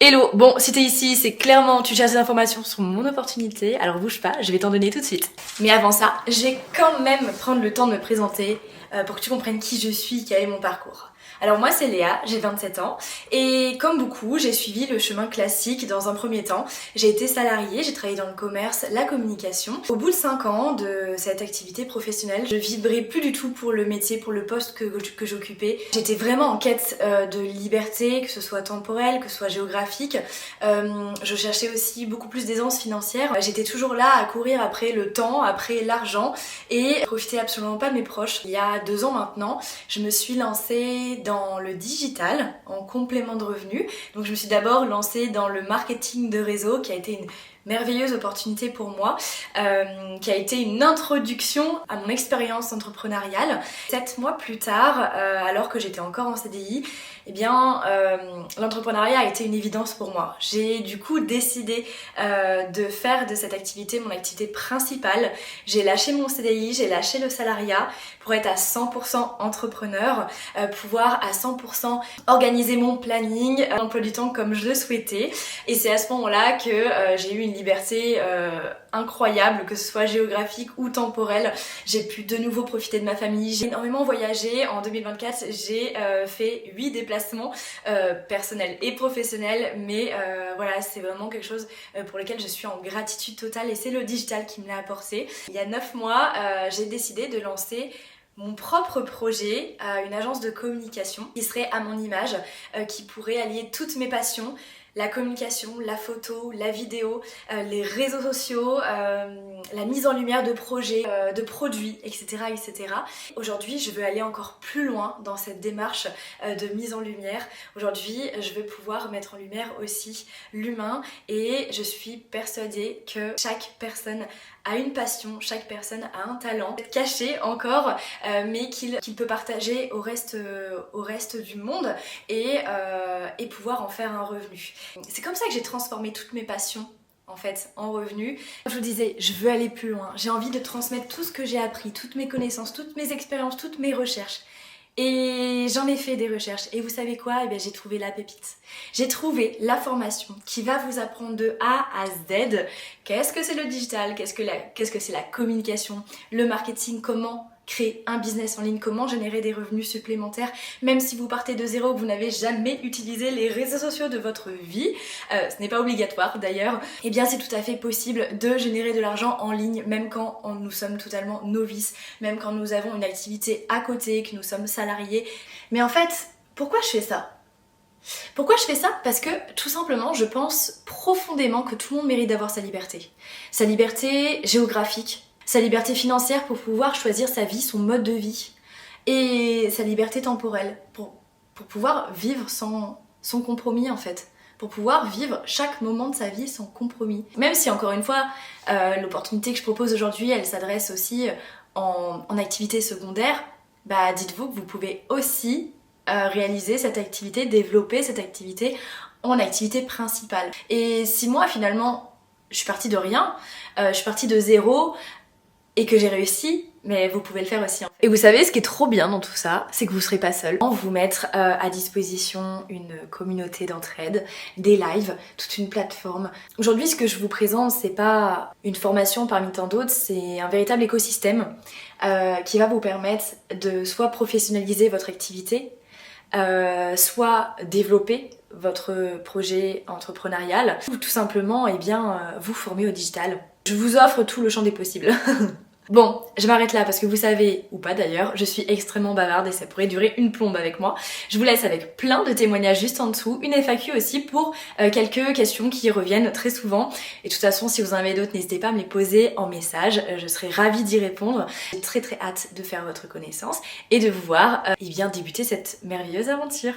Hello, bon si t'es ici c'est clairement tu cherches des informations sur mon opportunité, alors bouge pas, je vais t'en donner tout de suite. Mais avant ça, je vais quand même prendre le temps de me présenter pour que tu comprennes qui je suis, quel est mon parcours. Alors moi c'est Léa, j'ai 27 ans et comme beaucoup j'ai suivi le chemin classique dans un premier temps. J'ai été salariée, j'ai travaillé dans le commerce, la communication. Au bout de 5 ans de cette activité professionnelle, je vibrais plus du tout pour le métier, pour le poste que j'occupais. J'étais vraiment en quête de liberté, que ce soit temporelle, que ce soit géographique. Je cherchais aussi beaucoup plus d'aisance financière. J'étais toujours là à courir après le temps, après l'argent et je profitais absolument pas de mes proches. Il y a 2 ans maintenant, je me suis lancée dans le digital en complément de revenus. Donc je me suis d'abord lancée dans le marketing de réseau qui a été une merveilleuse opportunité pour moi, qui a été une introduction à mon expérience entrepreneuriale. 7 mois plus tard, alors que j'étais encore en CDI, eh bien l'entrepreneuriat a été une évidence pour moi. J'ai du coup décidé de faire de cette activité mon activité principale. J'ai lâché mon CDI, j'ai lâché le salariat pour être à 100% entrepreneur, pouvoir à 100% organiser mon planning, l'emploi du temps comme je le souhaitais. Et c'est à ce moment-là que j'ai eu une liberté incroyable, que ce soit géographique ou temporelle. J'ai pu de nouveau profiter de ma famille. J'ai énormément voyagé. En 2024, j'ai fait 8 déplacements personnels et professionnels. Mais voilà, c'est vraiment quelque chose pour lequel je suis en gratitude totale et c'est le digital qui me l'a apporté. Il y a 9 mois, j'ai décidé de lancer mon propre projet, une agence de communication qui serait à mon image, qui pourrait allier toutes mes passions, la communication, la photo, la vidéo, les réseaux sociaux, la mise en lumière de projets, de produits, etc. etc. Aujourd'hui, je veux aller encore plus loin dans cette démarche de mise en lumière. Aujourd'hui, je veux pouvoir mettre en lumière aussi l'humain et je suis persuadée que chaque personne a une passion, chaque personne a un talent caché encore, mais qu'il peut partager au reste du monde et pouvoir en faire un revenu. C'est comme ça que j'ai transformé toutes mes passions en fait en revenus. Je vous disais, je veux aller plus loin, j'ai envie de transmettre tout ce que j'ai appris, toutes mes connaissances, toutes mes expériences, toutes mes recherches. Et j'en ai fait des recherches et vous savez quoi? Eh bien j'ai trouvé la pépite. J'ai trouvé la formation qui va vous apprendre de A à Z qu'est-ce que c'est le digital, qu'est-ce que c'est la communication, le marketing, comment créer un business en ligne, comment générer des revenus supplémentaires, même si vous partez de zéro, que vous n'avez jamais utilisé les réseaux sociaux de votre vie, ce n'est pas obligatoire d'ailleurs, et bien c'est tout à fait possible de générer de l'argent en ligne, même quand nous sommes totalement novices, même quand nous avons une activité à côté, que nous sommes salariés. Mais en fait, pourquoi je fais ça? Pourquoi je fais ça? Parce que tout simplement je pense profondément que tout le monde mérite d'avoir sa liberté géographique, sa liberté financière pour pouvoir choisir sa vie, son mode de vie et sa liberté temporelle pour pouvoir vivre sans compromis en fait, pour pouvoir vivre chaque moment de sa vie sans compromis. Même si encore une fois l'opportunité que je propose aujourd'hui elle s'adresse aussi en activité secondaire, bah dites-vous que vous pouvez aussi réaliser cette activité, développer cette activité en activité principale. Et si moi finalement je suis partie de rien, je suis partie de zéro et que j'ai réussi, mais vous pouvez le faire aussi en fait. Et vous savez ce qui est trop bien dans tout ça, c'est que vous serez pas seul. Vous mettre à disposition une communauté d'entraide, des lives, toute une plateforme. Aujourd'hui ce que je vous présente c'est pas une formation parmi tant d'autres, c'est un véritable écosystème qui va vous permettre de soit professionnaliser votre activité, soit développer votre projet entrepreneurial ou tout simplement eh bien, vous former au digital. Je vous offre tout le champ des possibles. Bon, je m'arrête là parce que vous savez, ou pas d'ailleurs, je suis extrêmement bavarde et ça pourrait durer une plombe avec moi. Je vous laisse avec plein de témoignages juste en dessous, une FAQ aussi pour quelques questions qui reviennent très souvent. Et de toute façon, si vous en avez d'autres, n'hésitez pas à me les poser en message, je serai ravie d'y répondre. J'ai très hâte de faire votre connaissance et de vous voir bien débuter cette merveilleuse aventure.